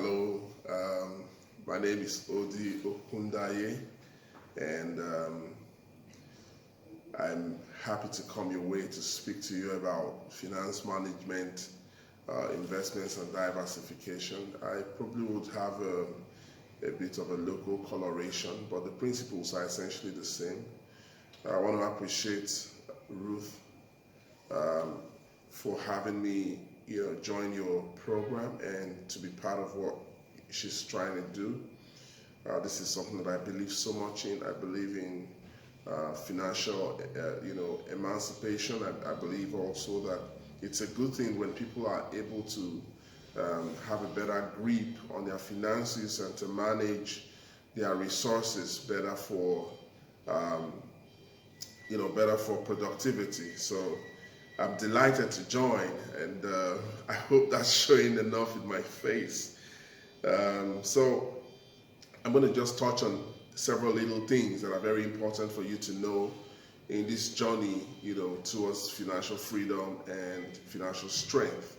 Hello, my name is Okundaye, and I'm happy to come your way to speak to you about finance management, investments, and diversification. I probably would have a bit of a local coloration, but the principles are essentially the same. I want to appreciate Ruth for having me join your program and to be part of what she's trying to do. This is something that I believe so much in. I believe in financial emancipation. I believe also that it's a good thing when people are able to have a better grip on their finances and to manage their resources better for better for productivity. So I'm delighted to join, and I hope that's showing enough in my face. So I'm going to just touch on several little things that are very important for you to know in this journey, towards financial freedom and financial strength.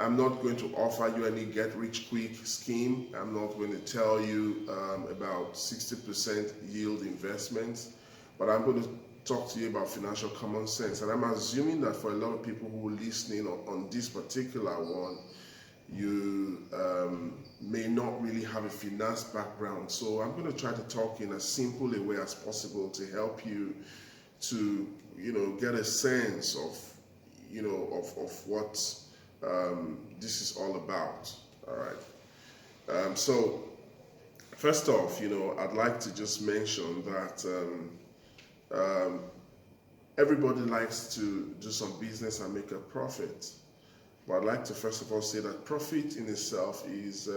I'm not going to offer you any get-rich-quick scheme. I'm not going to tell you about 60% yield investments, but I'm going to talk to you about financial common sense. And I'm assuming that for a lot of people who are listening on this particular one, you may not really have a finance background. So I'm going to try to talk in as simple a way as possible to help you to, get a sense of, of what this is all about. All right. So first off, I'd like to just mention that everybody likes to do some business and make a profit. But I'd like to first of all say that profit in itself is,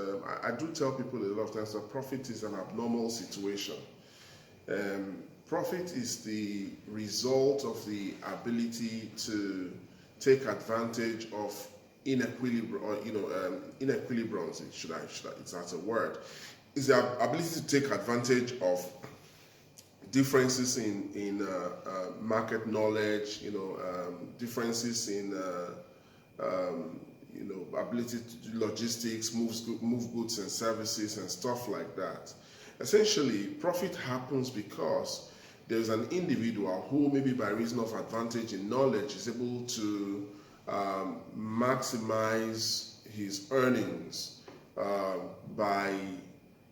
I do tell people a lot of times that profit is an abnormal situation. Profit is the result of the ability to take advantage of inequilibriums, it's not a word. It's the ability to take advantage of differences in market knowledge, differences in ability to do logistics, move goods and services and stuff like that. Essentially, profit happens because there's an individual who, maybe by reason of advantage in knowledge, is able to maximize his earnings by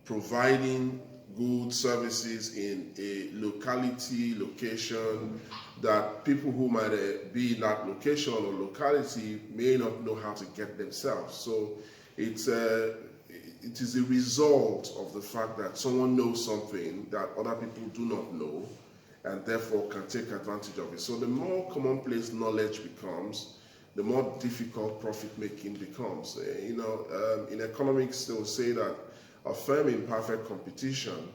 providing good services in a location that people who might be in that location or locality may not know how to get themselves. So it is a result of the fact that someone knows something that other people do not know and therefore can take advantage of it. So the more commonplace knowledge becomes, the more difficult profit making becomes. In economics, they will say that a firm in perfect competition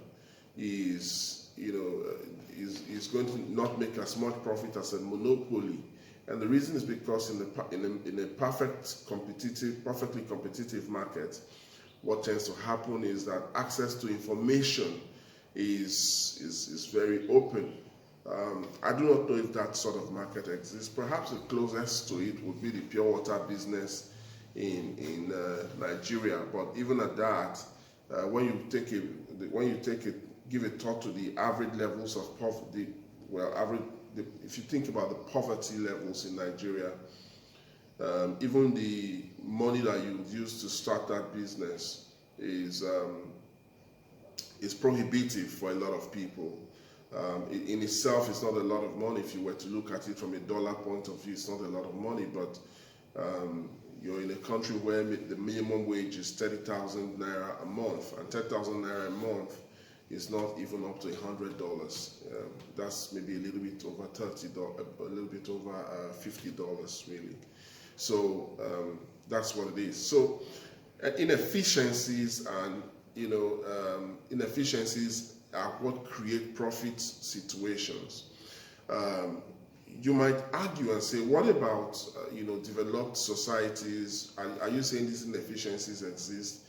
is going to not make as much profit as a monopoly, and the reason is because in a perfectly competitive market, what tends to happen is that access to information is very open. I do not know if that sort of market exists. Perhaps the closest to it would be the pure water business in Nigeria, but even at that, when you give a thought to the average levels of poverty, if you think about the poverty levels in Nigeria, even the money that you use to start that business is prohibitive for a lot of people. In itself, it's not a lot of money. If you were to look at it from a dollar point of view, it's not a lot of money, but you're in a country where the minimum wage is 30,000 naira a month, and 10,000 naira a month is not even up to $100. That's maybe a little bit over $30, a little bit over $50 really. So that's what it is. So inefficiencies and inefficiencies are what create profit situations. You might argue and say, what about developed societies? Are you saying these inefficiencies exist?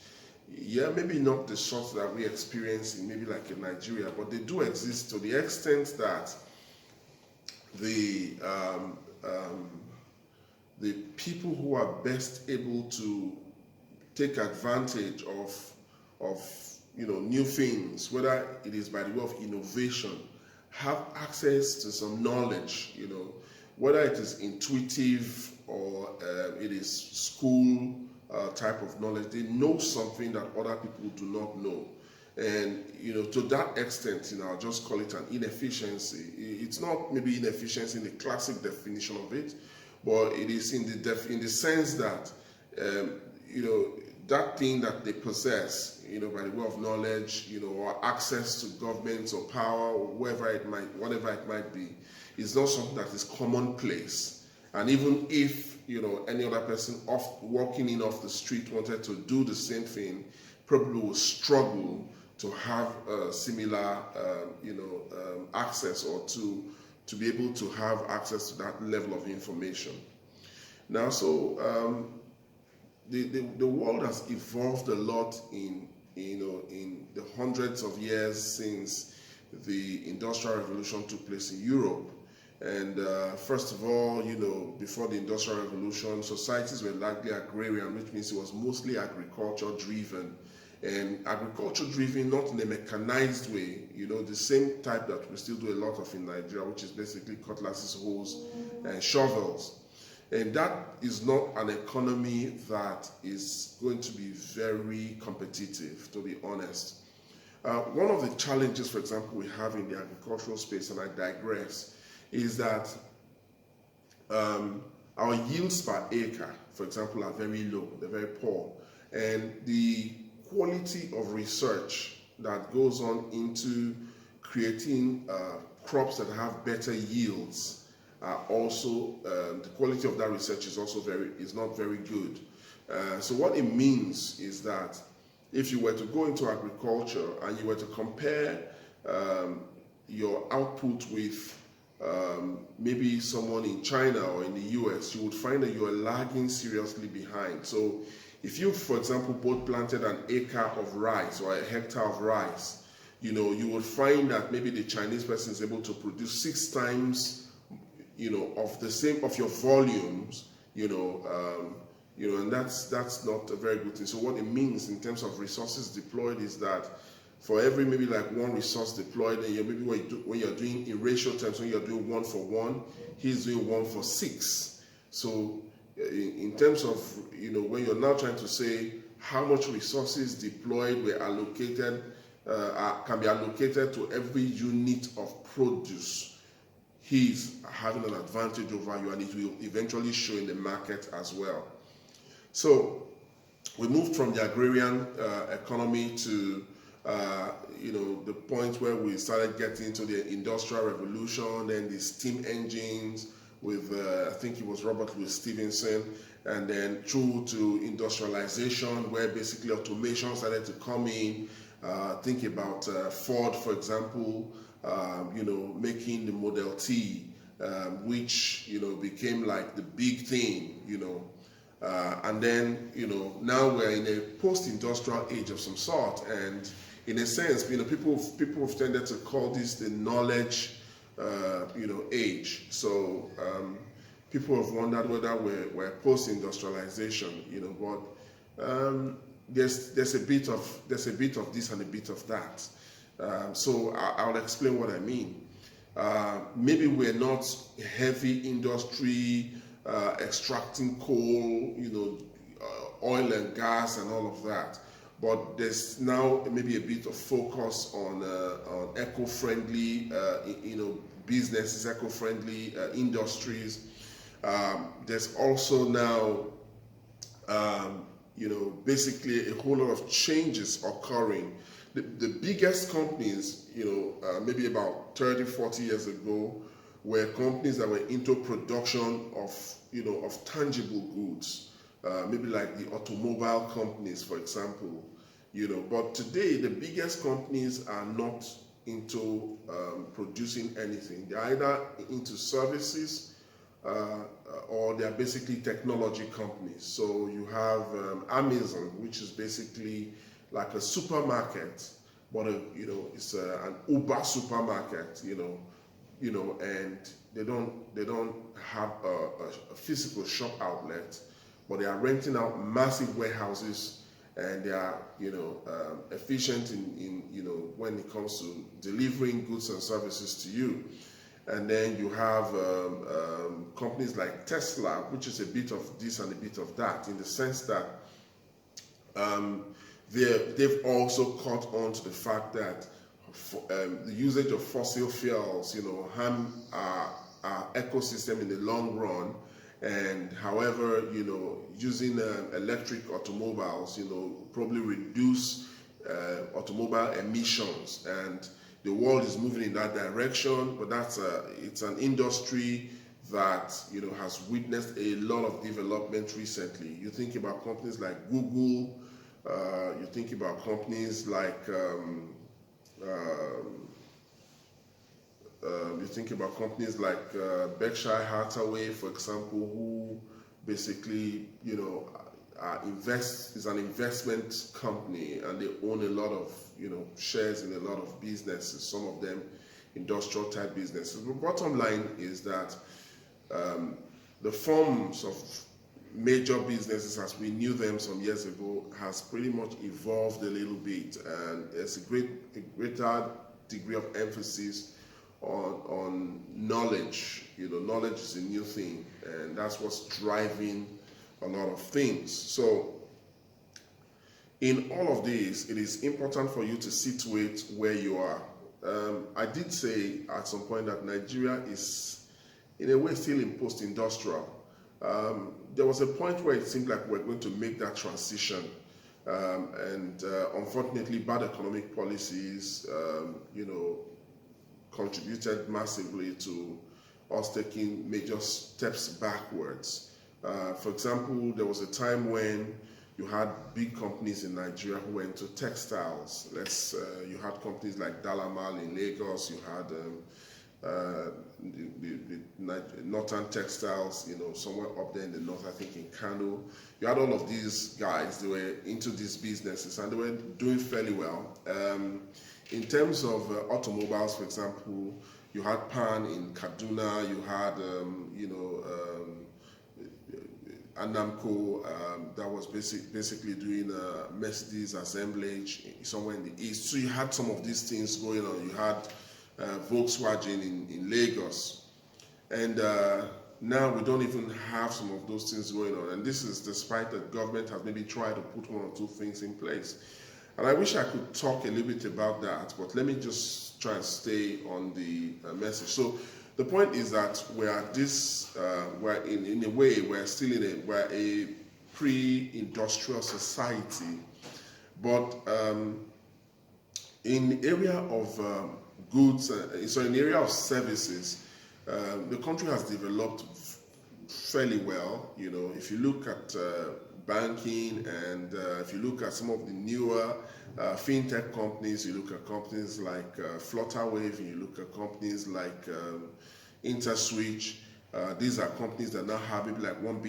Yeah, maybe not the sort that we experience in maybe like in Nigeria, but they do exist to the extent that the people who are best able to take advantage of new things, whether it is by the way of innovation, have access to some knowledge, whether it is intuitive or it is school type of knowledge. They know something that other people do not know. And to that extent, I'll just call it an inefficiency. It's not maybe inefficiency in the classic definition of it, but it is in the sense that that thing that they possess, by the way of knowledge, or access to government or power or whatever it might be, is not something that is commonplace. And even if any other person walking in off the street wanted to do the same thing, probably will struggle to have similar access, or to be able to have access to that level of information. Now, so the world has evolved a lot in the hundreds of years since the Industrial Revolution took place in Europe. And first of all, before the Industrial Revolution, societies were largely agrarian, which means it was mostly agriculture driven. And agriculture driven, not in a mechanized way, the same type that we still do a lot of in Nigeria, which is basically cutlasses, hoes, and shovels. And that is not an economy that is going to be very competitive, to be honest. One of the challenges, for example, we have in the agricultural space, and I digress, is that our yields per acre, for example, are very low, they're very poor. And the quality of research that goes on into creating crops that have better yields also, the quality of that research is also not very good. So what it means is that if you were to go into agriculture and you were to compare your output with maybe someone in China or in the US, you would find that you are lagging seriously behind. So if you, for example, both planted an acre of rice or a hectare of rice, you would find that maybe the Chinese person is able to produce 6 times, of your volumes, and that's not a very good thing. So what it means in terms of resources deployed is that for every maybe like 1 resource deployed, and maybe when you're doing in ratio terms, when you're doing 1 for 1, he's doing 1 for 6. So in terms of, when you're now trying to say how much resources deployed were allocated, can be allocated to every unit of produce, he's having an advantage over you, and it will eventually show in the market as well. So we moved from the agrarian economy to the point where we started getting into the Industrial Revolution, then the steam engines with, I think it was Robert Louis Stevenson, and then through to industrialization, where basically automation started to come in. Think about Ford, for example, making the Model T, which, became like the big thing, and then, now we're in a post-industrial age of some sort, and in a sense, people have tended to call this the knowledge, age. So people have wondered whether we're post-industrialization, but there's a bit of this and a bit of that. So I'll explain what I mean. Maybe we're not heavy industry, extracting coal, oil and gas and all of that. But there's now maybe a bit of focus on eco-friendly, businesses, eco-friendly industries. There's also now, basically a whole lot of changes occurring. The biggest companies, maybe about 30, 40 years ago, were companies that were into production of tangible goods, maybe like the automobile companies, for example. But today the biggest companies are not into producing anything. They're either into services or they're basically technology companies. So you have Amazon, which is basically like a supermarket, but it's an Uber supermarket, and they don't have a physical shop outlet, but they are renting out massive warehouses and they are, efficient in when it comes to delivering goods and services to you. And then you have companies like Tesla, which is a bit of this and a bit of that, in the sense that they've also caught on to the fact that the usage of fossil fuels, harm our ecosystem in the long run. And however, using electric automobiles, probably reduce automobile emissions, and the world is moving in that direction. But it's an industry that has witnessed a lot of development recently. You think about companies like Google, you think about companies like Berkshire Hathaway, for example, who basically, is an investment company, and they own a lot of, shares in a lot of businesses, some of them industrial type businesses. The bottom line is that the forms of major businesses as we knew them some years ago has pretty much evolved a little bit, and there's a greater degree of emphasis on knowledge. Knowledge is a new thing, and that's what's driving a lot of things. So in all of this, it is important for you to situate where you are. I did say at some point that Nigeria is in a way still in post-industrial. There was a point where it seemed like we're going to make that transition, and unfortunately bad economic policies contributed massively to us taking major steps backwards. For example, there was a time when you had big companies in Nigeria who went to textiles. You had companies like Dalamal in Lagos, you had the Northern Textiles, somewhere up there in the north, I think in Kano. You had all of these guys, they were into these businesses and they were doing fairly well. In terms of automobiles, for example, you had Pan in Kaduna, you had, Anamco that was basically doing Mercedes assemblage somewhere in the east. So you had some of these things going on. You had Volkswagen in Lagos. And now we don't even have some of those things going on. And this is despite the government has maybe tried to put one or two things in place. And I wish I could talk a little bit about that, but let me just try and stay on the message. So the point is that we're in a way, we're a pre-industrial society, but in the area of goods, in the area of services, the country has developed fairly well. If you look at banking, and if you look at some of the newer fintech companies, you look at companies like Flutterwave, and you look at companies like InterSwitch. These are companies that now have maybe like $1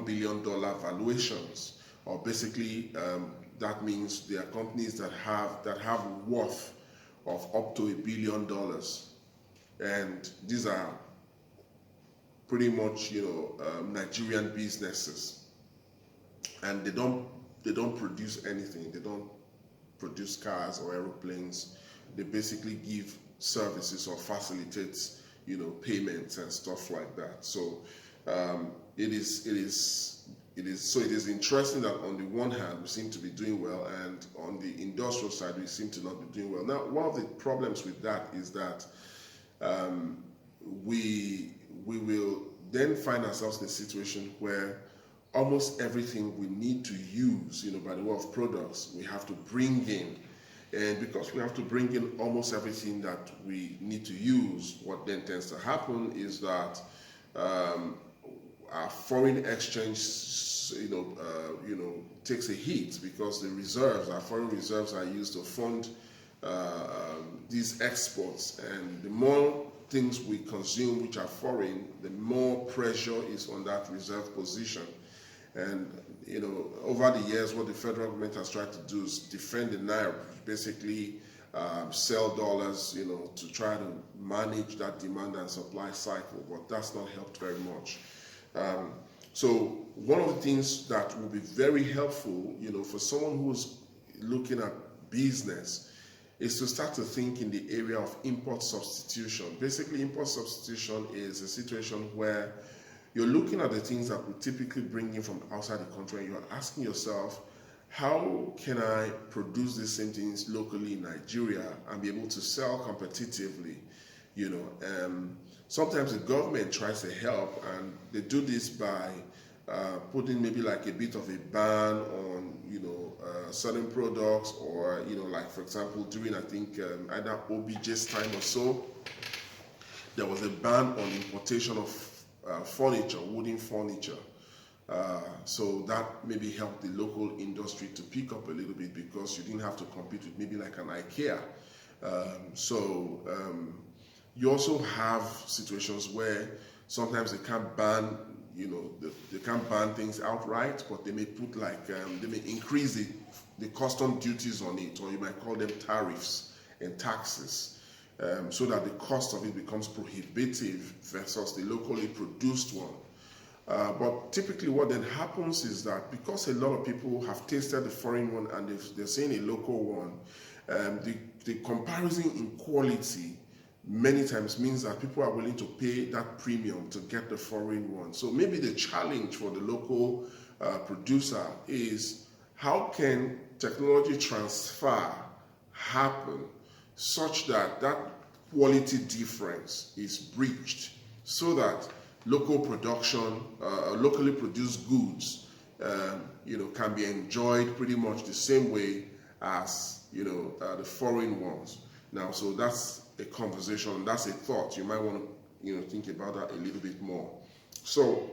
billion valuations, or basically that means they are companies that have worth of up to $1 billion, and these are pretty much Nigerian businesses, and they don't produce anything. They don't produce cars or aeroplanes. They basically give services or facilitates payments and stuff like that. So it is interesting that on the one hand we seem to be doing well, and on the industrial side we seem to not be doing well. Now, one of the problems with that is that we will then find ourselves in a situation where almost everything we need to use, by the way of products, we have to bring in. And because we have to bring in almost everything that we need to use, what then tends to happen is that our foreign exchange, takes a hit, because our foreign reserves are used to fund these exports. And the more things we consume which are foreign, the more pressure is on that reserve position. And over the years, what the federal government has tried to do is defend the naira, basically sell dollars, to try to manage that demand and supply cycle. But that's not helped very much. So one of the things that will be very helpful, for someone who's looking at business is to start to think in the area of import substitution. Basically, import substitution is a situation where you're looking at the things that we typically bring in from outside the country, and you're asking yourself, how can I produce the same things locally in Nigeria and be able to sell competitively? Sometimes the government tries to help, and they do this by putting maybe like a bit of a ban on certain products, or like for example during I think either OBJ's time or so, there was a ban on importation of furniture, wooden furniture. So that maybe helped the local industry to pick up a little bit, because you didn't have to compete with maybe like an IKEA. You also have situations where sometimes they can't ban, they can't ban things outright, but they may put like, they may increase the custom duties on it, or you might call them tariffs and taxes, so that the cost of it becomes prohibitive versus the locally produced one. But typically what then happens is that because a lot of people have tasted the foreign one and they're seeing a local one, the comparison in quality many times means that people are willing to pay that premium to get the foreign one. So maybe the challenge for the local producer is, how can technology transfer happen such that that quality difference is breached, so that local production, locally produced goods, can be enjoyed pretty much the same way as the foreign ones. Now, so that's a conversation, that's a thought. You might want to think about that a little bit more. So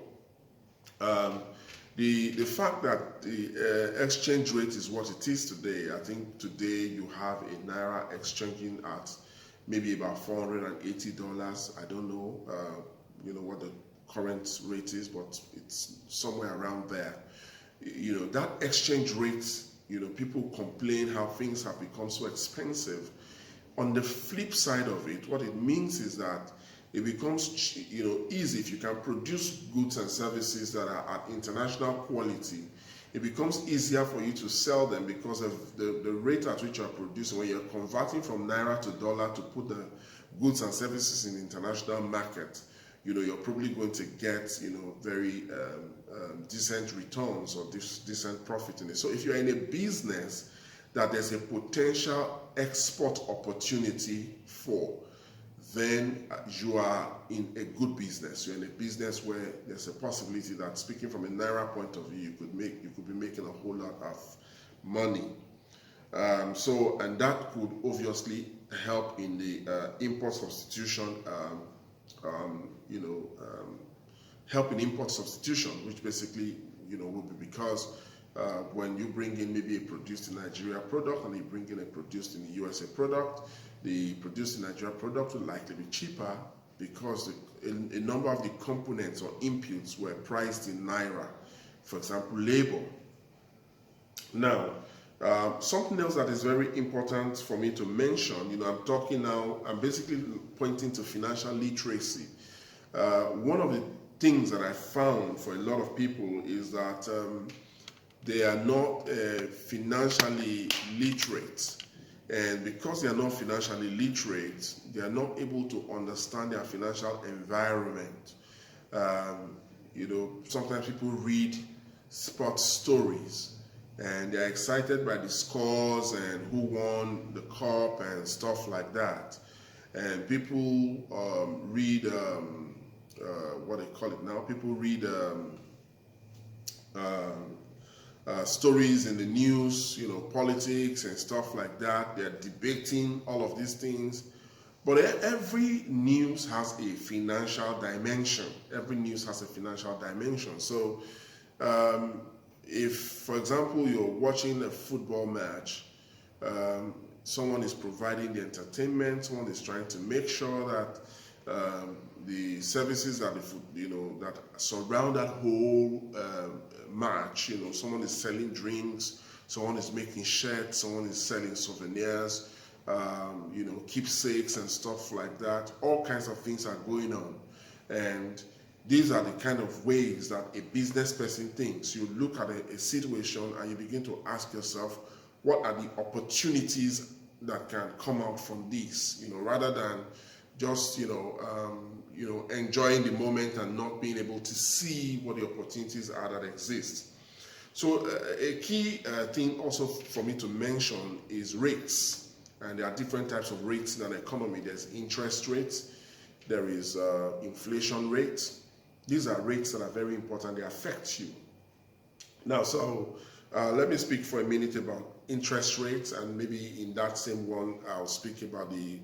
the fact that the exchange rate is what it is today, I think today you have a naira exchanging at maybe about $480. I don't know what the current rate is, but it's somewhere around there. That exchange rate, people complain how things have become so expensive. On the flip side of it, what it means is that it becomes easy if you can produce goods and services that are at international quality. It becomes easier for you to sell them because of the rate at which you are producing. When you're converting from naira to dollar to put the goods and services in the international market, you're probably going to get very decent returns or decent profit in it. So if you're in a business that there's a potential export opportunity for, then you are in a good business. You're in a business where there's a possibility that, speaking from a naira point of view, you could be making a whole lot of money. And that could obviously help in the import substitution. Help in import substitution, which basically will be because when you bring in maybe a produced in Nigeria product and you bring in a produced in the USA product, the produced in Nigeria product will likely be cheaper because a number of the components or inputs were priced in naira. For example, labor. Now, something else that is very important for me to mention, I'm basically pointing to financial literacy. One of the things that I found for a lot of people is that they are not financially literate. And because they are not financially literate, they are not able to understand their financial environment. Sometimes people read sports stories and they're excited by the scores and who won the cup and stuff like that. And people read what they call it now. People read stories in the news, politics and stuff like that. They're debating all of these things. But every news has a financial dimension. Every news has a financial dimension. So if, for example, you're watching a football match, someone is providing the entertainment, someone is trying to make sure that the services that that surround that whole match, someone is selling drinks, someone is making shirts, someone is selling souvenirs, keepsakes and stuff like that. All kinds of things are going on, and These are the kind of ways that a business person thinks. You look at a situation and you begin to ask yourself, what are the opportunities that can come out from this? Rather than just enjoying the moment and not being able to see what the opportunities are that exist. So a key thing also for me to mention is rates, and there are different types of rates in an economy. There's interest rates, there is inflation rates. These are rates that are very important. They affect you. Now, so let me speak for a minute about interest rates, and maybe in that same one, I'll speak about the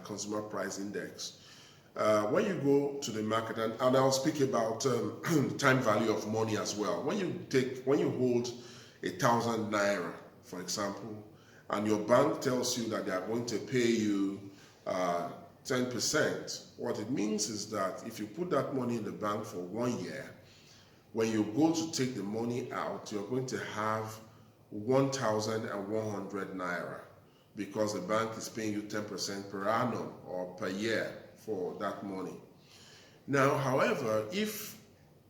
consumer price index. When you go to the market, and I'll speak about time value of money as well. When you hold 1,000 naira, for example, and your bank tells you that they are going to pay you 10%, what it means is that if you put that money in the bank for 1 year, when you go to take the money out, you're going to have 1,100 naira, because the bank is paying you 10% per annum or per year for that money. Now, however, if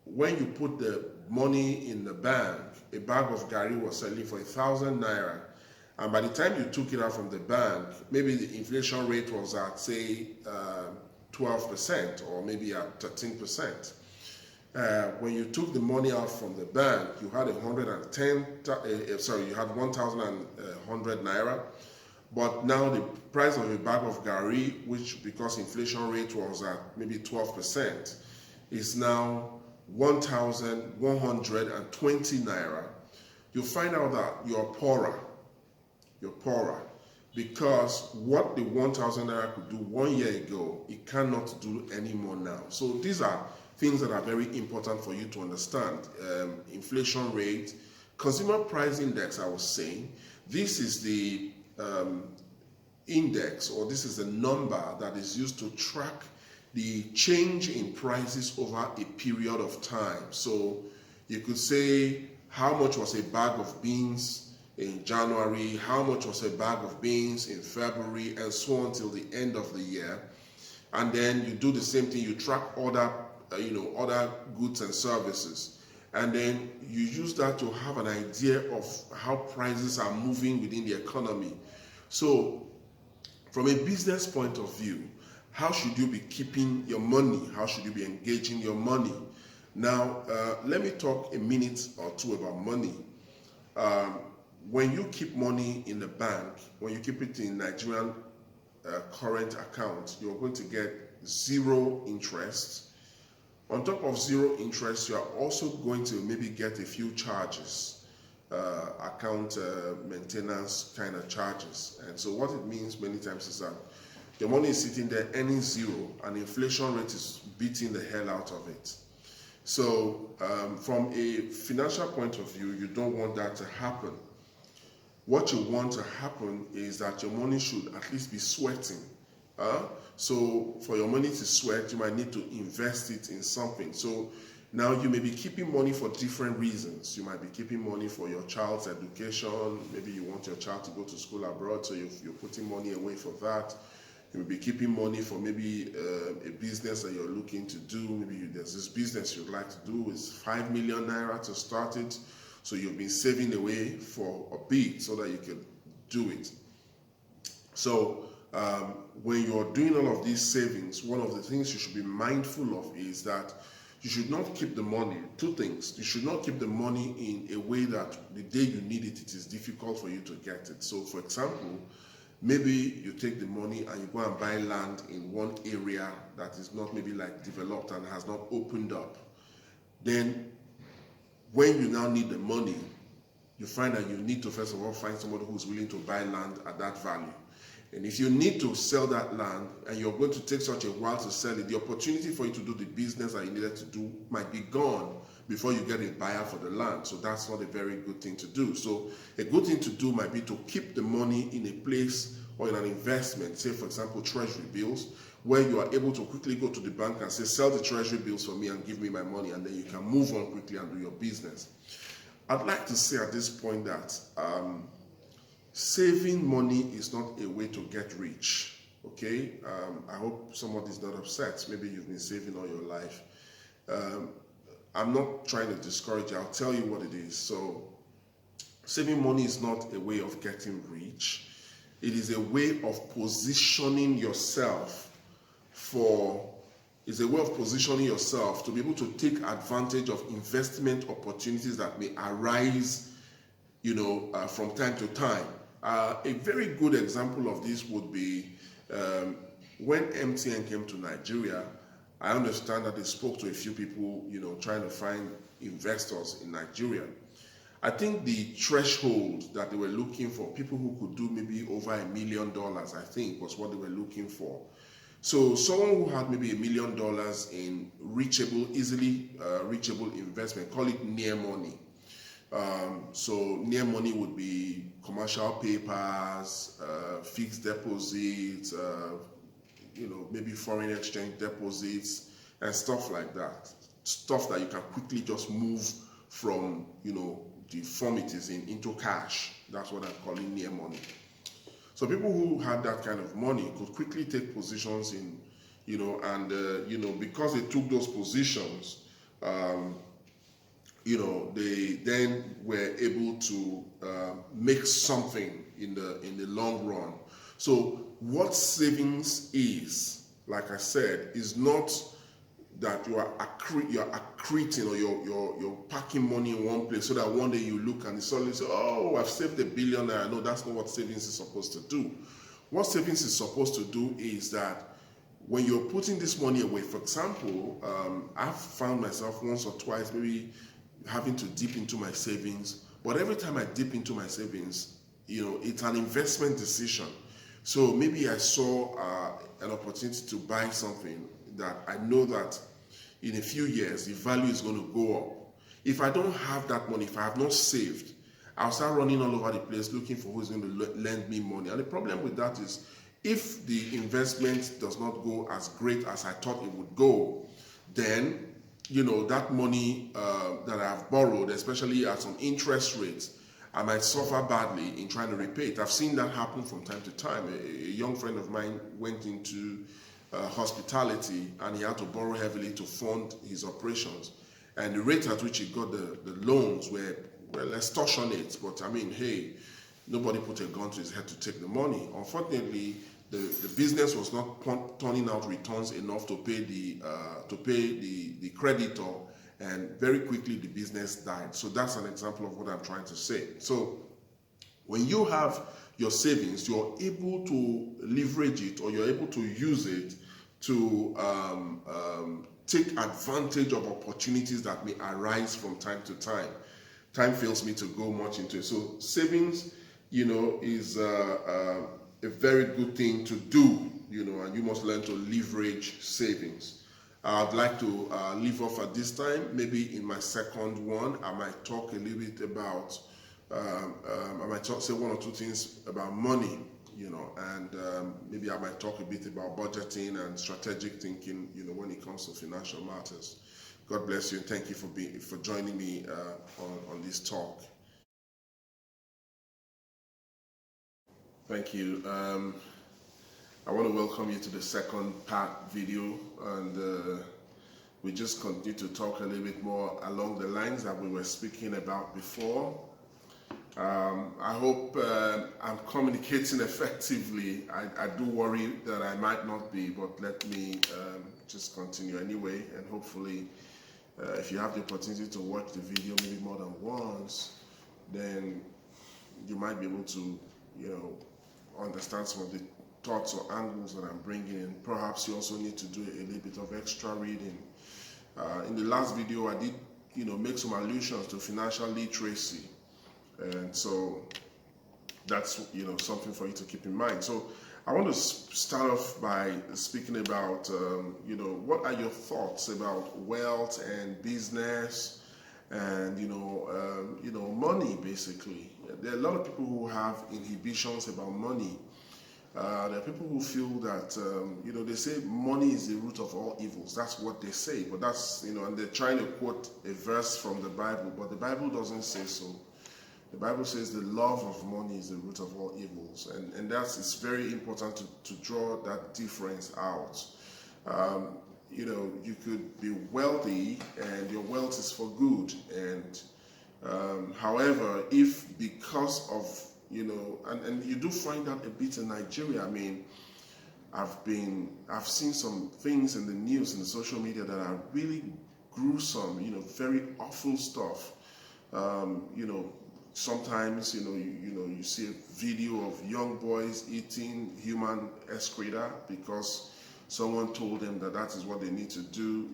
when you put the money in the bank, a bag of gari was selling for 1,000 naira, and by the time you took it out from the bank, maybe the inflation rate was at, say, 12% or maybe at 13%. When you took the money out from the bank, you had 1,100 naira. But now the price of a bag of gari, which because inflation rate was at maybe 12%, is now 1,120 naira. You find out that you're poorer. Because what the 1,000 naira could do 1 year ago, it cannot do anymore now. So these are things that are very important for you to understand. Inflation rate, consumer price index, I was saying, this is the index, or this is the number that is used to track the change in prices over a period of time. So you could say how much was a bag of beans in January, how much was a bag of beans in February, and so on till the end of the year. And then you do the same thing, you track other goods and services. And then you use that to have an idea of how prices are moving within the economy. So from a business point of view, how should you be keeping your money? How should you be engaging your money? Now, let me talk a minute or two about money. When you keep money in the bank, when you keep it in Nigerian current account, you're going to get 0 interest. On top of 0 interest, you are also going to maybe get a few charges, account maintenance kind of charges. And so what it means many times is that your money is sitting there earning 0, and inflation rate is beating the hell out of it. So from a financial point of view, you don't want that to happen. What you want to happen is that your money should at least be sweating. So for your money to sweat, you might need to invest it in something. So now you may be keeping money for different reasons. You might be keeping money for your child's education. Maybe you want your child to go to school abroad, so you're putting money away for that. You may be keeping money for maybe a business that you're looking to do. Maybe there's this business you'd like to do. It's 5 million naira to start it. So you've been saving away for a bit so that you can do it. So when you're doing all of these savings, one of the things you should be mindful of is that you should not keep the money. 2 things. You should not keep the money in a way that the day you need it, it is difficult for you to get it. So for example, maybe you take the money and you go and buy land in one area that is not maybe like developed and has not opened up. Then when you now need the money, you find that you need to first of all find somebody who's willing to buy land at that value. And if you need to sell that land and you're going to take such a while to sell it, the opportunity for you to do the business that you needed to do might be gone before you get a buyer for the land. So that's not a very good thing to do. So a good thing to do might be to keep the money in a place or in an investment, say for example treasury bills, where you are able to quickly go to the bank and say, sell the treasury bills for me and give me my money, and then you can move on quickly and do your business. I'd like to say at this point that saving money is not a way to get rich, okay? I hope somebody's not upset. Maybe you've been saving all your life I'm not trying to discourage you. I'll tell you what it is. So, saving money is not a way of getting rich. It is a way of positioning yourself is a way of positioning yourself to be able to take advantage of investment opportunities that may arise, from time to time. A very good example of this would be when MTN came to Nigeria. I understand that they spoke to a few people, trying to find investors in Nigeria. I think the threshold that they were looking for, people who could do maybe over $1 million, I think, was what they were looking for. So someone who had maybe $1 million in easily reachable investment, call it near money. So near money would be commercial papers, fixed deposits, maybe foreign exchange deposits and stuff like that. Stuff that you can quickly just move from, the form it is into cash. That's what I'm calling near money. So people who had that kind of money could quickly take positions in, because they took those positions, they then were able to make something in the long run. So what savings is, like I said, is not that you're accreting or you're packing money in one place so that one day you look and suddenly say, oh, I've saved $1 billion. No, that's not what savings is supposed to do. What savings is supposed to do is that when you're putting this money away, for example, I've found myself once or twice maybe having to dip into my savings, but every time I dip into my savings, it's an investment decision. So maybe I saw an opportunity to buy something that I know that in a few years the value is going to go up. If I don't have that money, if I have not saved, I'll start running all over the place looking for who's going to lend me money. And the problem with that is, if the investment does not go as great as I thought it would go, then that money that I've borrowed, especially at some interest rates, I might suffer badly in trying to repay it. I've seen that happen from time to time. A young friend of mine went into hospitality and he had to borrow heavily to fund his operations. And the rate at which he got the loans were, well, extortionate. But I mean, hey, nobody put a gun to his head to take the money. Unfortunately, the business was not turning out returns enough to pay the creditor, and very quickly the business died. So that's an example of what I'm trying to say. So when you have your savings, you're able to leverage it, or you're able to use it to take advantage of opportunities that may arise from time to time. Time fails me to go much into it. So savings, is a very good thing to do, and you must learn to leverage savings. I'd like to leave off at this time. Maybe in my second one, I might talk a little bit about, I might say one or two things about money, and maybe I might talk a bit about budgeting and strategic thinking, when it comes to financial matters. God bless you, and thank you for joining me on this talk. Thank you. I want to welcome you to the second part video, and we just continue to talk a little bit more along the lines that we were speaking about before. I hope I'm communicating effectively. I do worry that I might not be, but let me just continue anyway, and hopefully if you have the opportunity to watch the video maybe more than once, then you might be able to, understand some of the thoughts or angles that I'm bringing in. Perhaps you also need to do a little bit of extra reading. In the last video, I did, make some allusions to financial literacy, and so that's something for you to keep in mind. So I want to start off by speaking about what are your thoughts about wealth and business and money. Basically, there are a lot of people who have inhibitions about money. There are people who feel that they say money is the root of all evils. That's what they say, but that's and they're trying to quote a verse from the Bible, but the Bible doesn't say so. The Bible says the love of money is the root of all evils, and it's very important to draw that difference out. you could be wealthy and your wealth is for good. And however, if because of, and you do find that a bit in Nigeria. I mean, I've seen some things in the news, in the social media, that are really gruesome, very awful stuff. Sometimes, you see a video of young boys eating human excreta because someone told them that that is what they need to do,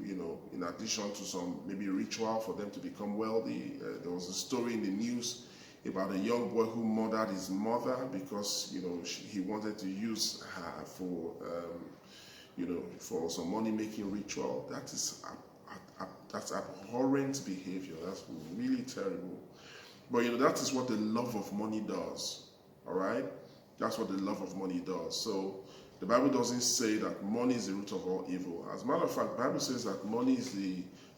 in addition to some maybe ritual for them to become wealthy. There was a story in the news about a young boy who murdered his mother because, he wanted to use her for some money-making ritual. That's abhorrent behavior. That's really terrible. But that is what the love of money does. All right, that's what the love of money does. So the Bible doesn't say that money is the root of all evil. As a matter of fact, the Bible says that money is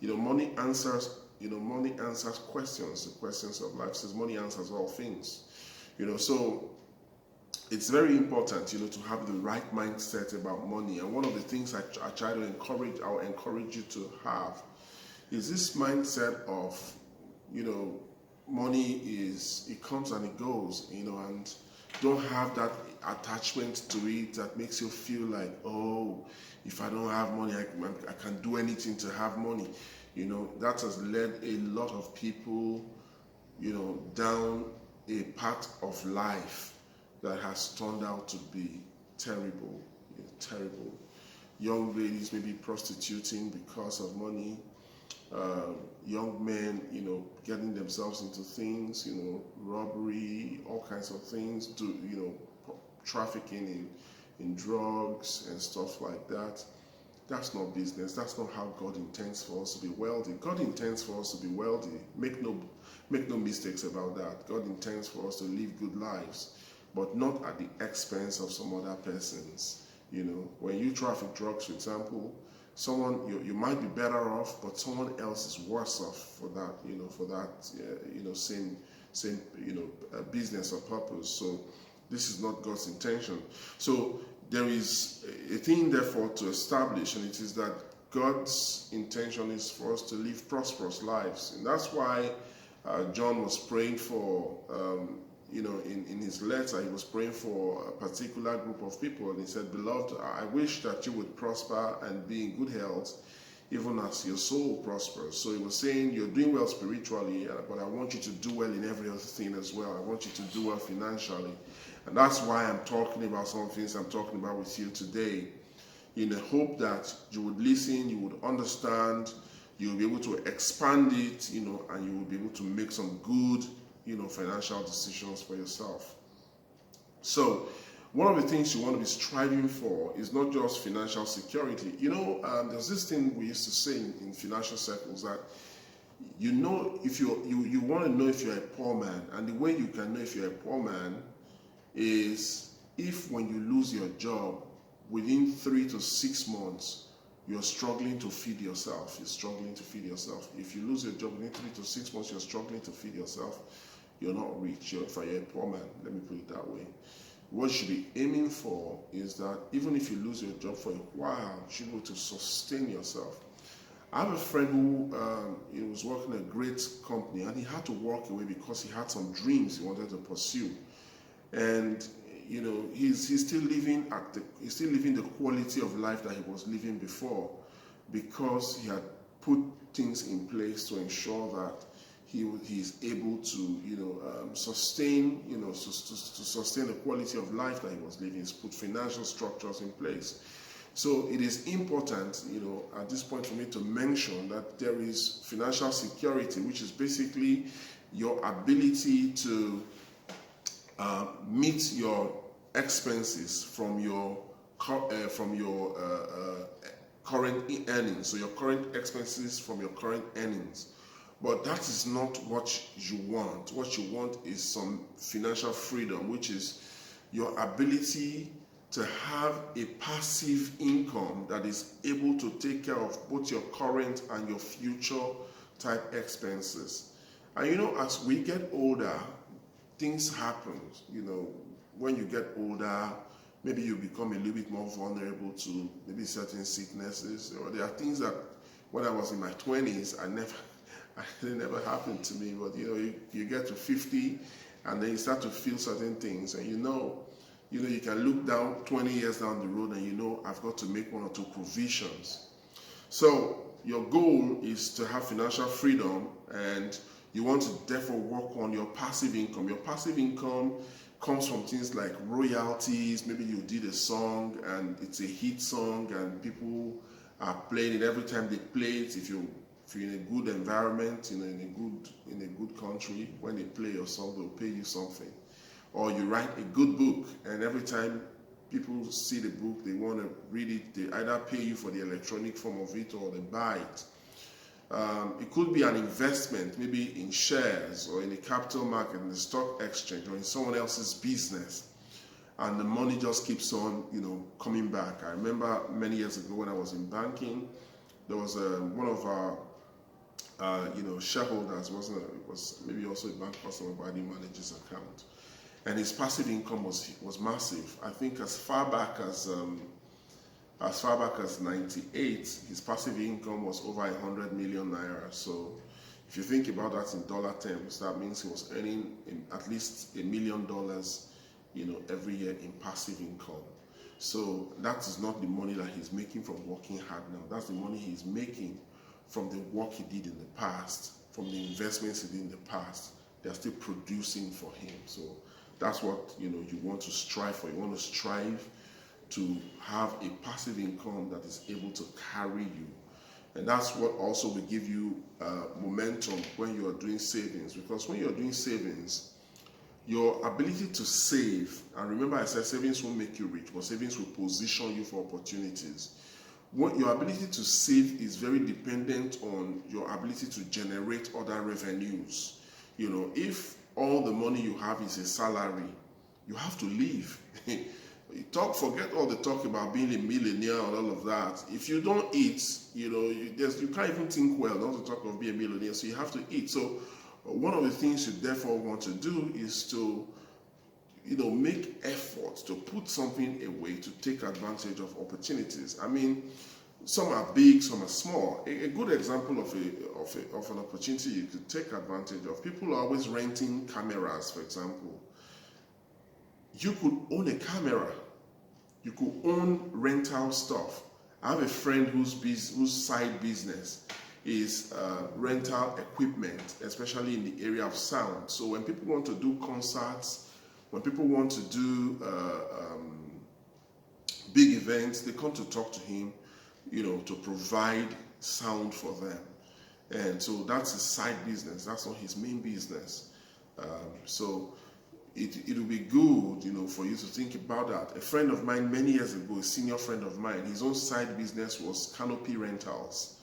money answers. Money answers questions. The questions of life. It says money answers all things. So it's very important, to have the right mindset about money. And one of the things I try to I'll encourage you to have is this mindset of, money it comes and it goes, and don't have that attachment to it that makes you feel like, oh, if I don't have money, I can do anything to have money. That has led a lot of people, down a path of life that has turned out to be terrible, terrible. Young ladies maybe prostituting because of money. Young men, getting themselves into things, robbery, all kinds of things, trafficking in drugs and stuff like that. That's not business. That's not how God intends for us to be wealthy. God intends for us to be wealthy. Make no mistakes about that. God intends for us to live good lives, but not at the expense of some other persons. When you traffic drugs, for example, someone you might be better off, but someone else is worse off for that. Same business or purpose. So this is not God's intention. So there is a thing, therefore, to establish, and it is that God's intention is for us to live prosperous lives. And that's why John was praying for, in his letter, he was praying for a particular group of people. And he said, "Beloved, I wish that you would prosper and be in good health, even as your soul prospers." So he was saying, you're doing well spiritually, but I want you to do well in every other thing as well. I want you to do well financially. And that's why I'm talking about some things I'm talking about with you today, in the hope that you would listen, you would understand, you'll be able to expand it, and you will be able to make some good, financial decisions for yourself. So one of the things you want to be striving for is not just financial security. There's this thing we used to say in financial circles that, if you want to know if you're a poor man, and the way you can know if you're a poor man is if when you lose your job, within 3 to 6 months, you're struggling to feed yourself. You're struggling to feed yourself. If you lose your job within 3 to 6 months, you're struggling to feed yourself. You're not rich. You're a poor man. Let me put it that way. What you should be aiming for is that even if you lose your job for a while, you should be able to sustain yourself. I have a friend who he was working at a great company, and he had to walk away because he had some dreams he wanted to pursue. And he's still living the quality of life that he was living before, because he had put things in place to ensure that he is able to sustain to sustain the quality of life that he was living. He's put financial structures in place. So it is important, at this point for me to mention that there is financial security, which is basically your ability to meet your expenses from your current earnings. So your current expenses from your current earnings. But that is not what you want. What you want is some financial freedom, which is your ability to have a passive income that is able to take care of both your current and your future type expenses. And as we get older, things happen. When you get older, maybe you become a little bit more vulnerable to maybe certain sicknesses. Or there are things that when I was in my 20s, it never happened to me. But you get to 50, and then you start to feel certain things, and you can look down 20 years down the road, and I've got to make one or two provisions. So your goal is to have financial freedom, and you want to therefore work on your passive income. Your passive income comes from things like royalties. Maybe you did a song and it's a hit song and people are playing it every time they play it. If you're in a good environment, in a good country, when they play your song, they'll pay you something. Or you write a good book, and every time people see the book, they want to read it. They either pay you for the electronic form of it, or they buy it. It could be an investment, maybe in shares or in the capital market, in the stock exchange, or in someone else's business, and the money just keeps on, coming back. I remember many years ago when I was in banking, there was one of our, shareholders was maybe also a bank customer, but I didn't manage his account, and his passive income was massive. I think as far back as 98, his passive income was over 100 million naira. So if you think about that in dollar terms, that means he was earning at least $1 million, every year in passive income. So that is not the money that he's making from working hard now. That's the money he's making from the work he did in the past, from the investments he did in the past. They're still producing for him. So that's what you want to strive for. You want to strive to have a passive income that is able to carry you. And that's what also will give you momentum when you are doing savings. Because when you're doing savings, your ability to save, and remember I said savings won't make you rich, but savings will position you for opportunities. Your ability to save is very dependent on your ability to generate other revenues. If all the money you have is a salary, you have to live. Forget all the talk about being a millionaire and all of that. If you don't eat, you can't even think well, not to talk of being a millionaire, so you have to eat. So one of the things you therefore want to do is to, make effort to put something away to take advantage of opportunities. I mean, some are big, some are small. A good example of an opportunity you could take advantage of. People are always renting cameras, for example. You could own a camera. You could own rental stuff. I have a friend whose side business is rental equipment, especially in the area of sound. So when people want to do concerts, when people want to do big events, they come to talk to him, to provide sound for them. And so that's his side business. That's not his main business. So it will be good, for you to think about that. A friend of mine many years ago, a senior friend of mine, his own side business was canopy rentals.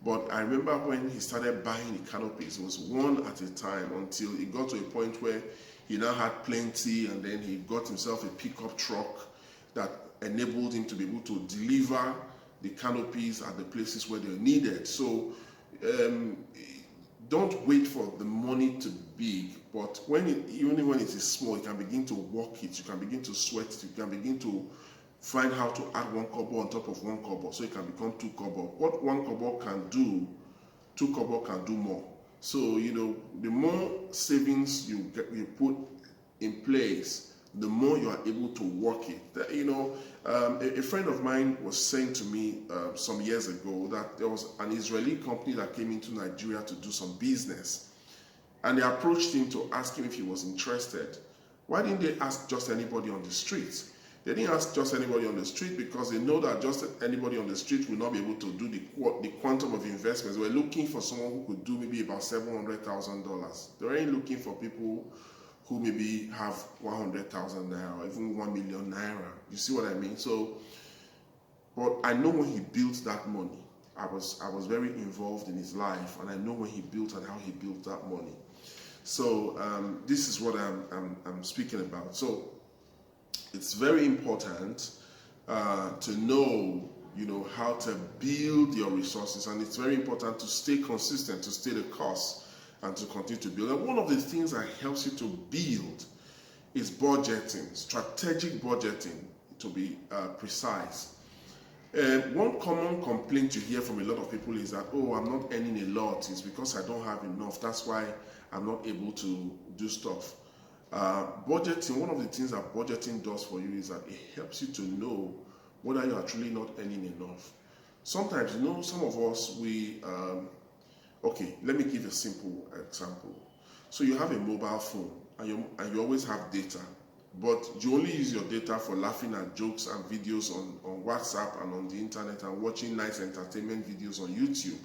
But I remember when he started buying the canopies, it was one at a time until it got to a point where he now had plenty, and then he got himself a pickup truck that enabled him to be able to deliver the canopies at the places where they're needed. So don't wait for the money to be big, but even when it is small, you can begin to work it, you can begin to sweat it, you can begin to find how to add 1 kobo on top of 1 kobo, so it can become 2 kobo. What 1 kobo can do, 2 kobo can do more. So the more savings you put in place, the more you are able to work it. A friend of mine was saying to me some years ago that there was an Israeli company that came into Nigeria to do some business, and they approached him to ask him if he was interested. Why didn't they ask just anybody on the street? They didn't ask just anybody on the street because they know that just anybody on the street will not be able to do the quantum of investments. They were looking for someone who could do maybe about $700,000. They weren't looking for people who maybe have 100,000 naira or even 1 million naira. You see what I mean? So, but I know when he built that money, I was very involved in his life, and I know when he built and how he built that money. So this is what I'm speaking about. So it's very important to know, how to build your resources, and it's very important to stay consistent, to stay the course, and to continue to build. And one of the things that helps you to build is budgeting, strategic budgeting. be precise. One common complaint you hear from a lot of people is that, oh, I'm not earning a lot. It's because I don't have enough. That's why I'm not able to do stuff. Budgeting, one of the things that budgeting does for you is that it helps you to know whether you are truly not earning enough. Sometimes, some of us, okay, let me give a simple example. So you have a mobile phone and you always have data, but you only use your data for laughing at jokes and videos on WhatsApp and on the internet and watching nice entertainment videos on YouTube.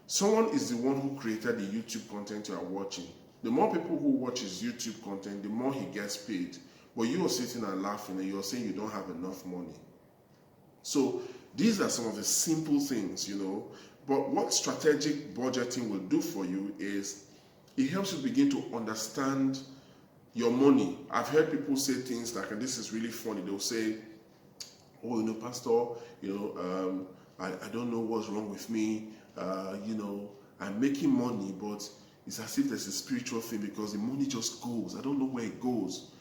Someone is the one who created the YouTube content you are watching. The more people who watch his YouTube content, the more he gets paid. But you are sitting and laughing and you're saying you don't have enough money. So these are some of the simple things, But what strategic budgeting will do for you is it helps you begin to understand your money. I've heard people say things like, and this is really funny, they'll say, oh, Pastor, I don't know what's wrong with me. I'm making money, but it's as if there's a spiritual thing because the money just goes. I don't know where it goes.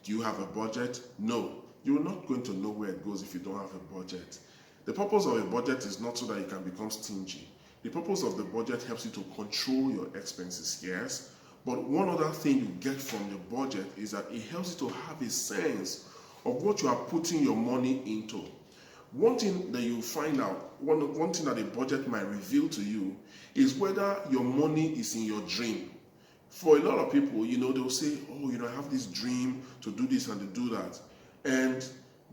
Do you have a budget? No. You're not going to know where it goes if you don't have a budget. The purpose of a budget is not so that you can become stingy. The purpose of the budget helps you to control your expenses, yes. But one other thing you get from the budget is that it helps you to have a sense of what you are putting your money into. One thing that you find out, one thing that a budget might reveal to you is whether your money is in your dream. For a lot of people, they'll say, oh, I have this dream to do this and to do that. And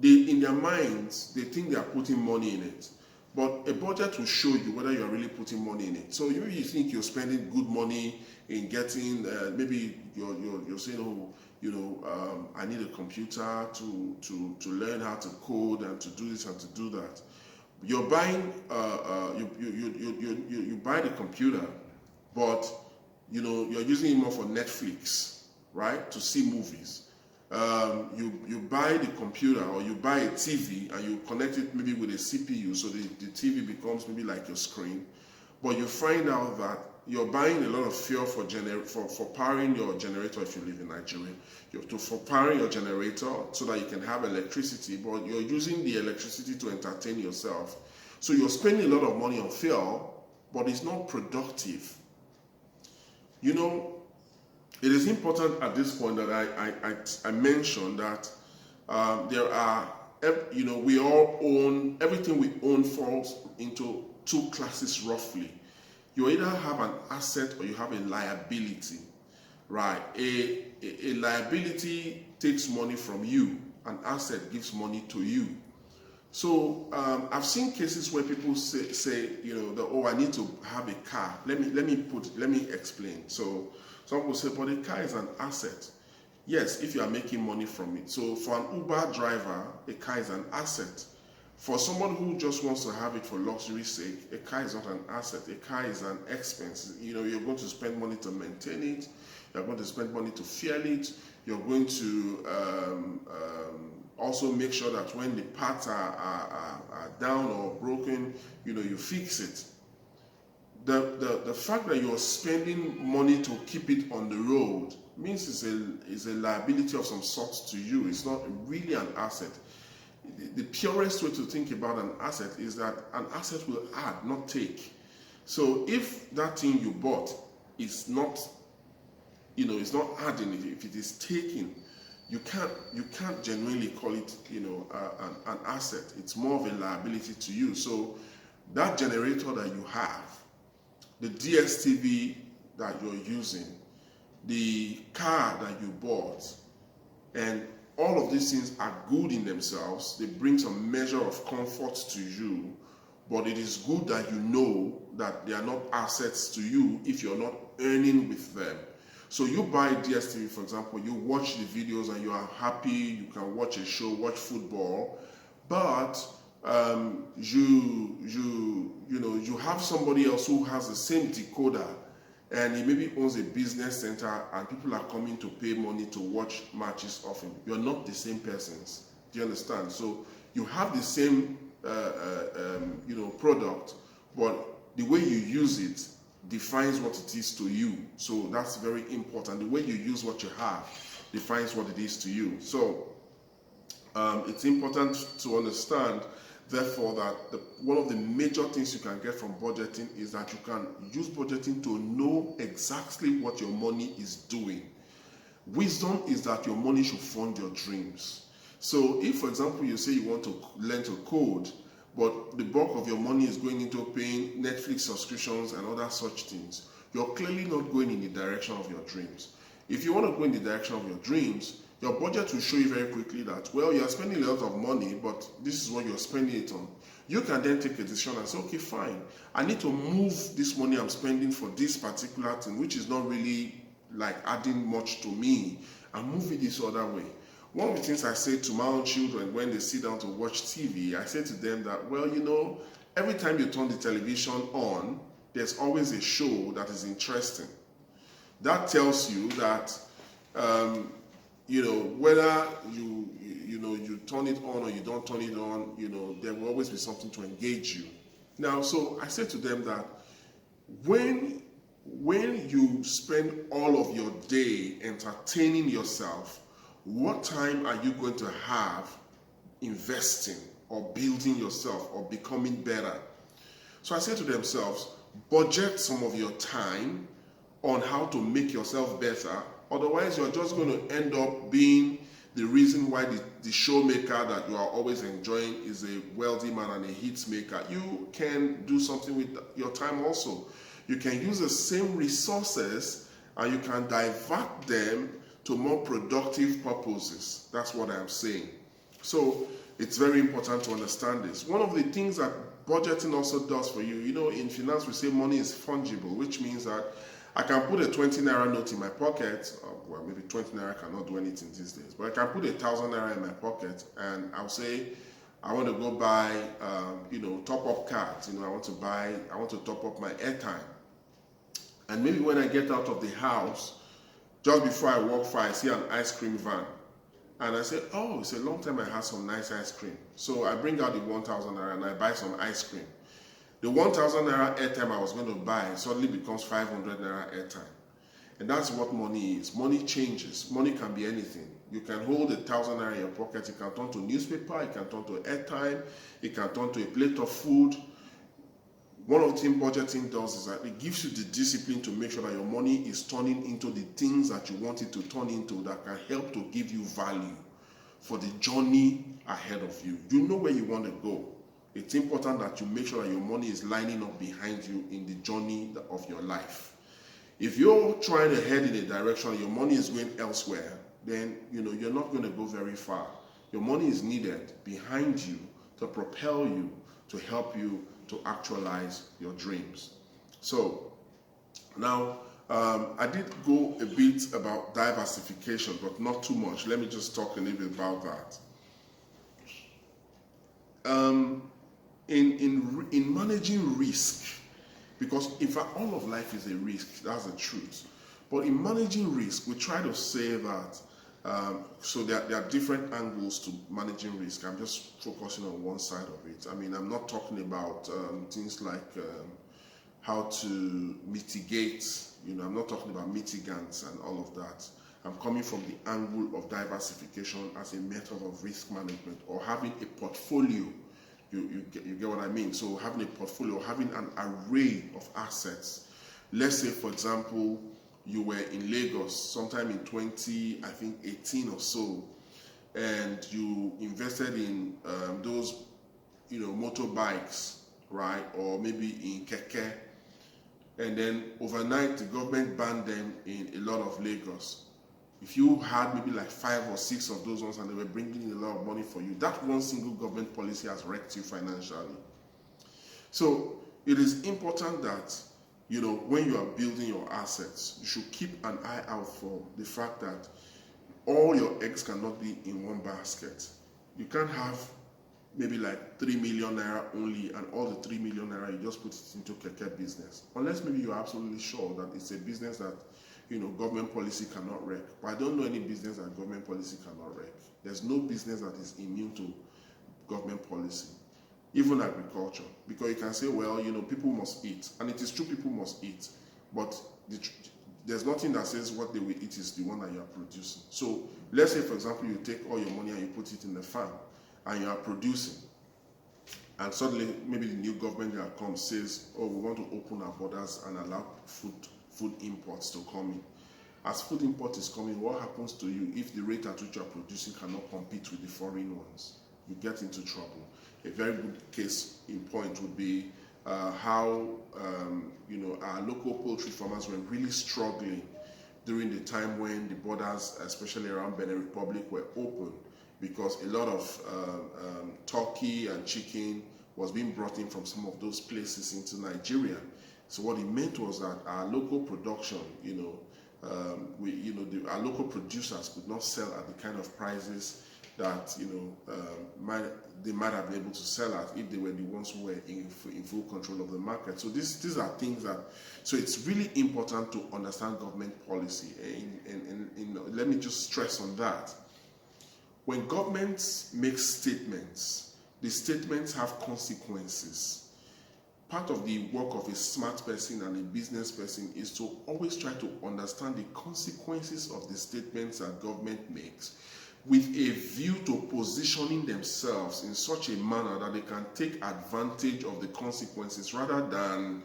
in their minds, they think they are putting money in it. But a budget will show you whether you are really putting money in it. So you think you're spending good money in getting, maybe you're saying, I need a computer to learn how to code and to do this and to do that. You're buying, you buy the computer, but you're using it more for Netflix, right? To see movies. You buy the computer or you buy a TV and you connect it maybe with a CPU, so the TV becomes maybe like your screen. But you find out that you're buying a lot of fuel for powering your generator if you live in Nigeria. For powering your generator so that you can have electricity, but you're using the electricity to entertain yourself. So you're spending a lot of money on fuel, but it's not productive. It is important at this point that I mentioned that there are, we all own, everything we own falls into two classes roughly. You either have an asset or you have a liability, right? A liability takes money from you, an asset gives money to you. So I've seen cases where people say I need to have a car. Let me explain. So some people say, but a car is an asset. Yes, if you are making money from it. So for an Uber driver, a car is an asset. For someone who just wants to have it for luxury's sake, a car is not an asset. A car is an expense. You're going to spend money to maintain it. You're going to spend money to fuel it. You're going to also make sure that when the parts are down or broken, you fix it. The fact that you're spending money to keep it on the road means it's a liability of some sort to you. It's not really an asset. The purest way to think about an asset is that an asset will add, not take. So if that thing you bought is not, it's not adding, if it is taking, you can't genuinely call it, an asset. It's more of a liability to you. So that generator that you have, the DSTV that you're using, the car that you bought, and all of these things are good in themselves. They bring some measure of comfort to you, but it is good that you know that they are not assets to you if you're not earning with them. So you buy DSTV, for example, you watch the videos and you are happy, you can watch a show, watch football, but you have somebody else who has the same decoder and he maybe owns a business center and people are coming to pay money to watch matches of him. You're not the same persons. Do you understand? So you have the same product, but the way you use it defines what it is to you. So that's very important. The way you use what you have defines what it is to you. So It's important to understand, therefore, that one of the major things you can get from budgeting is that you can use budgeting to know exactly what your money is doing. Wisdom is that your money should fund your dreams. So if, for example, you say you want to learn to code, but the bulk of your money is going into paying Netflix subscriptions and other such things, you're clearly not going in the direction of your dreams. If you want to go in the direction of your dreams, your budget will show you very quickly that, well, you're spending a lot of money, but this is what you're spending it on. You can then take a decision and say, okay, fine, I need to move this money I'm spending for this particular thing, which is not really like adding much to me, and move it this other way. One of the things I say to my own children when they sit down to watch TV, I say to them that, well, you know, every time you turn the television on, there's always a show that is interesting. That tells you that, you know, whether you turn it on or you don't turn it on, you know, there will always be something to engage you. Now, so I say to them that when you spend all of your day entertaining yourself, what time are you going to have investing or building yourself or becoming better? So I say to themselves, budget some of your time on how to make yourself better. Otherwise, you're just going to end up being the reason why the showmaker that you are always enjoying is a wealthy man and a hit maker. You can do something with your time also. You can use the same resources and you can divert them to more productive purposes. That's what I'm saying. So it's very important to understand this. One of the things that budgeting also does for you, you know, in finance we say money is fungible, which means that I can put a 20 naira note in my pocket. Well, maybe 20 naira cannot do anything these days, but I can put 1,000 naira in my pocket and I'll say, I want to go buy, you know, top up cards. You know, I want to top up my airtime. And maybe when I get out of the house, just before I walk far, I see an ice cream van. And I say, oh, it's a long time I had some nice ice cream. So I bring out the 1,000 naira and I buy some ice cream. The 1,000 naira airtime I was going to buy suddenly becomes 500 naira airtime. And that's what money is. Money changes. Money can be anything. You can hold 1,000 naira in your pocket. It can turn to newspaper. It can turn to airtime. It can turn to a plate of food. One of the things budgeting does is that it gives you the discipline to make sure that your money is turning into the things that you want it to turn into that can help to give you value for the journey ahead of you. You know where you want to go. It's important that you make sure that your money is lining up behind you in the journey of your life. If you're trying to head in a direction and your money is going elsewhere, then you're not going to go very far. Your money is needed behind you to propel you, to help you to actualize your dreams. So now I did go a bit about diversification, but not too much. Let me just talk a little bit about that. In managing risk, because in fact all of life is a risk, that's the truth. But in managing risk, we try to say that so there are different angles to managing risk. I'm just focusing on one side of it. I mean, I'm not talking about things like how to mitigate, I'm not talking about mitigants and all of that. I'm coming from the angle of diversification as a method of risk management, or having a portfolio. You get what I mean? So having a portfolio, having an array of assets. Let's say, for example, you were in Lagos sometime in 2018 or so, and you invested in those, motorbikes, right? Or maybe in keke, and then overnight the government banned them in a lot of Lagos. If you had maybe like 5 or 6 of those ones and they were bringing in a lot of money for you, that one single government policy has wrecked you financially. So it is important that when you are building your assets, you should keep an eye out for the fact that all your eggs cannot be in one basket. You can't have maybe like 3 million naira only, and all the 3 million naira you just put it into keke business. Unless maybe you're absolutely sure that it's a business that government policy cannot wreck. But I don't know any business that government policy cannot wreck. There's no business that is immune to government policy. Even agriculture, because you can say, well, people must eat, and it is true, people must eat, but there's nothing that says what they will eat is the one that you are producing. So let's say, for example, you take all your money and you put it in the farm and you are producing, and suddenly maybe the new government that comes says, oh, we want to open our borders and allow food imports to come in. As food import is coming, what happens to you if the rate at which you are producing cannot compete with the foreign ones? You get into trouble. A very good case in point would be how our local poultry farmers were really struggling during the time when the borders, especially around Benin Republic, were open, because a lot of turkey and chicken was being brought in from some of those places into Nigeria. So what it meant was that our local production, our local producers could not sell at the kind of prices that they might have been able to sell at if they were the ones who were in full control of the market. So these are things that, so it's really important to understand government policy. And let me just stress on that. When governments make statements, the statements have consequences. Part of the work of a smart person and a business person is to always try to understand the consequences of the statements that government makes, with a view to positioning themselves in such a manner that they can take advantage of the consequences, rather than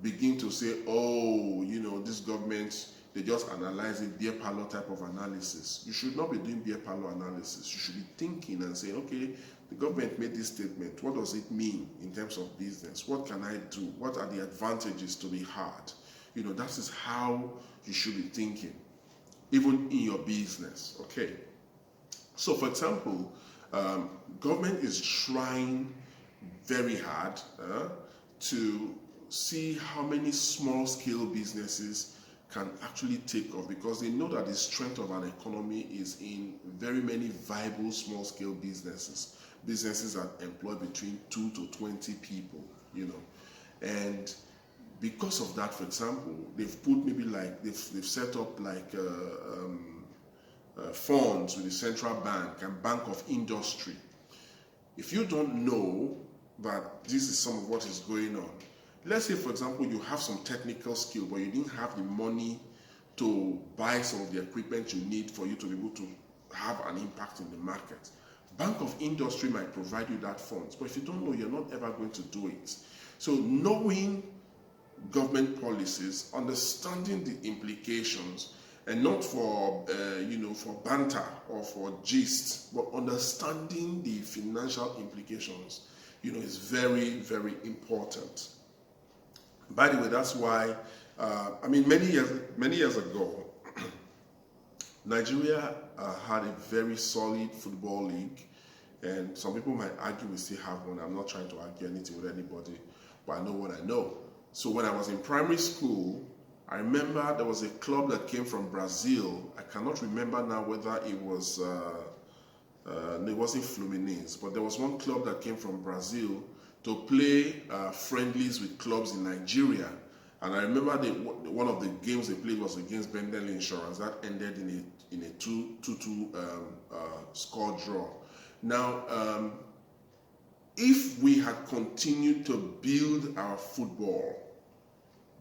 begin to say, oh, this government, they just analyze it, beer parlor type of analysis. You should not be doing beer parlor analysis. You should be thinking and saying, okay, the government made this statement. What does it mean in terms of business? What can I do? What are the advantages to be had? That is how you should be thinking, even in your business, okay? So, for example, government is trying very hard to see how many small-scale businesses can actually take off, because they know that the strength of an economy is in very many viable small-scale businesses that employ between 2 to 20 people, and because of that, for example, they've put maybe like they've set up like funds with the central bank and Bank of Industry. If you don't know that this is some of what is going on, let's say, for example, you have some technical skill, but you didn't have the money to buy some of the equipment you need for you to be able to have an impact in the market. Bank of Industry might provide you that funds, but if you don't know, you're not ever going to do it. So knowing government policies, understanding the implications, and not for for banter or for gist, but understanding the financial implications, is very, very important. By the way, that's why many years ago, Nigeria had a very solid football league, and some people might argue we still have one. I'm not trying to argue anything with anybody, but I know what I know. So when I was in primary school, I remember there was a club that came from Brazil. I cannot remember now whether it was, it wasn't Fluminense, but there was one club that came from Brazil to play friendlies with clubs in Nigeria. And I remember one of the games they played was against Bendel Insurance. That ended in a 2-2 score draw. Now, if we had continued to build our football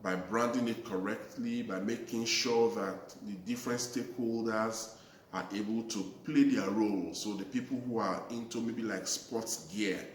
by branding it correctly, by making sure that the different stakeholders are able to play their role, so the people who are into maybe like sports gear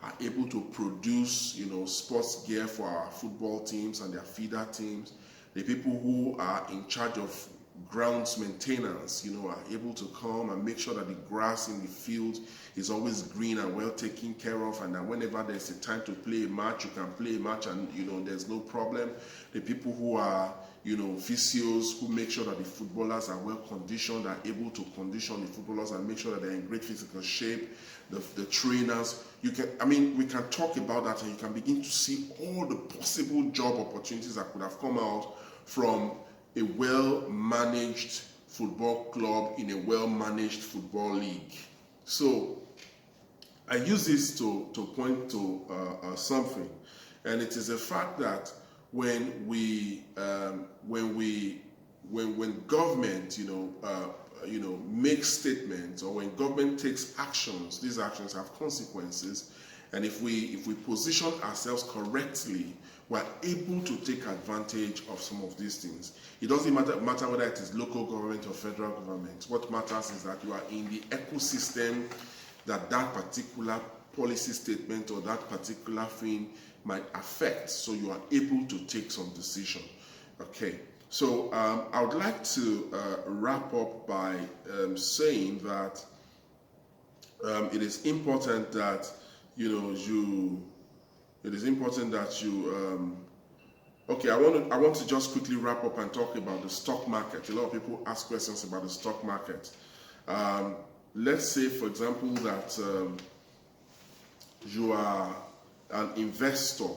are able to produce, sports gear for our football teams and their feeder teams. The people who are in charge of grounds maintenance, are able to come and make sure that the grass in the field is always green and well taken care of, and that whenever there's a time to play a match, you can play a match and, there's no problem. The people who are, physios, who make sure that the footballers are well conditioned, are able to condition the footballers and make sure that they're in great physical shape. The trainers, we can talk about that, and you can begin to see all the possible job opportunities that could have come out from a well-managed football club in a well-managed football league. So I use this to point to something, and it is the fact that when government makes statements, or when government takes actions, these actions have consequences, And if we position ourselves correctly, we're able to take advantage of some of these things. It doesn't matter whether it is local government or federal government. What matters is that you are in the ecosystem that particular policy statement or that particular thing might affect, so you are able to take some decision. Okay, so I would like to wrap up by saying that it is important that okay, I want to just quickly wrap up and talk about the stock market. A lot of people ask questions about the stock market. Let's say, for example, that you are an investor,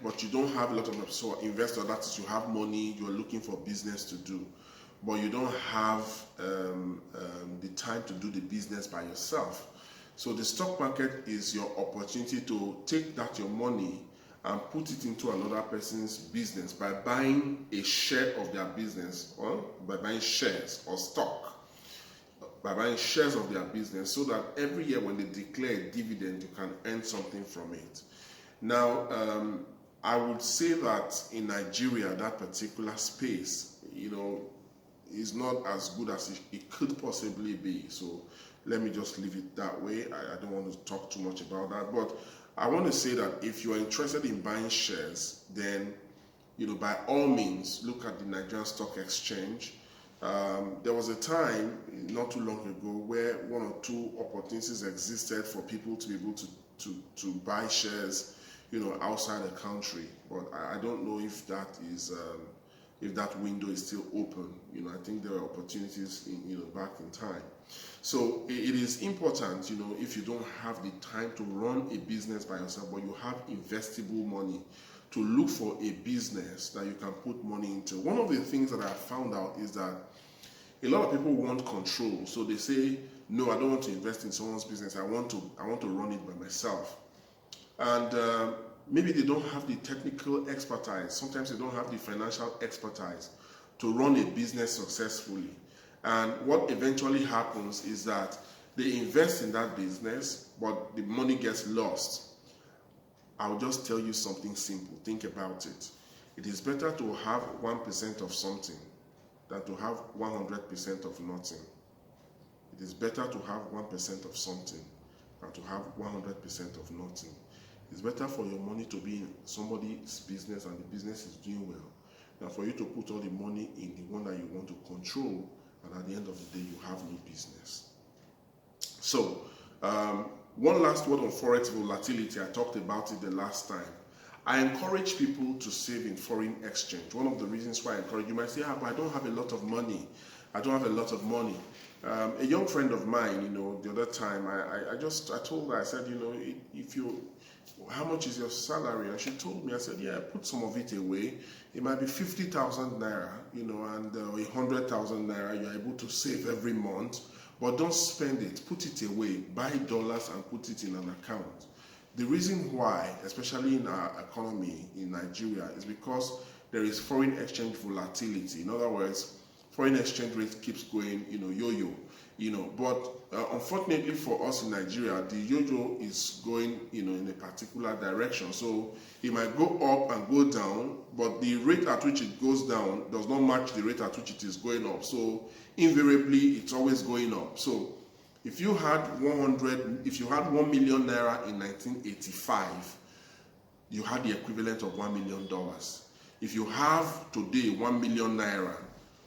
but you don't have a lot of, so investor, that is, you have money, you are looking for business to do, but you don't have the time to do the business by yourself. So the stock market is your opportunity to take your money and put it into another person's business by buying a share of their business, or by buying shares or stock, by buying shares of their business, so that every year when they declare a dividend, you can earn something from it. Now, I would say that in Nigeria, that particular space, is not as good as it could possibly be. So let me just leave it that way. I don't want to talk too much about that, but I want to say that if you're interested in buying shares, then by all means look at the Nigerian Stock Exchange. There was a time not too long ago where one or two opportunities existed for people to be able to buy shares outside the country, but I don't know if that is if that window is still open. I think there are opportunities back in time. So it is important, if you don't have the time to run a business by yourself, but you have investable money, to look for a business that you can put money into. One of the things that I found out is that a lot of people want control. So they say, no, I don't want to invest in someone's business. I want to run it by myself. And maybe they don't have the technical expertise. Sometimes they don't have the financial expertise to run a business successfully. And what eventually happens is that they invest in that business, but the money gets lost. I'll just tell you something simple. Think about it. It is better to have 1% of something than to have 100% of nothing. It is better to have 1% of something than to have 100% of nothing. It's better for your money to be in somebody's business and the business is doing well than for you to put all the money in the one that you want to control, and at the end of the day, you have no business. So, one last word on forex volatility. I talked about it the last time. I encourage people to save in foreign exchange. One of the reasons why I encourage, you might say, but I don't have a lot of money. I don't have a lot of money. A young friend of mine, the other time, I told her, I said, how much is your salary? And she told me, I said, yeah, put some of it away. It might be 50,000 naira, and 100,000 naira you're able to save every month, but don't spend it. Put it away. Buy dollars and put it in an account. The reason why, especially in our economy in Nigeria, is because there is foreign exchange volatility. In other words, foreign exchange rate keeps going, yo-yo. But unfortunately for us in Nigeria, the yo-yo is going, in a particular direction. So it might go up and go down, but the rate at which it goes down does not match the rate at which it is going up. So invariably, it's always going up. So if you had 1 million naira in 1985, you had the equivalent of $1 million. If you have today 1 million naira,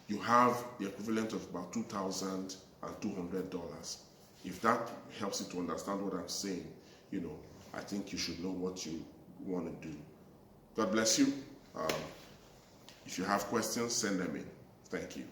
you have the equivalent of about $2,200. If that helps you to understand what I'm saying, I think you should know what you want to do. God bless you. If you have questions, send them in. Thank you.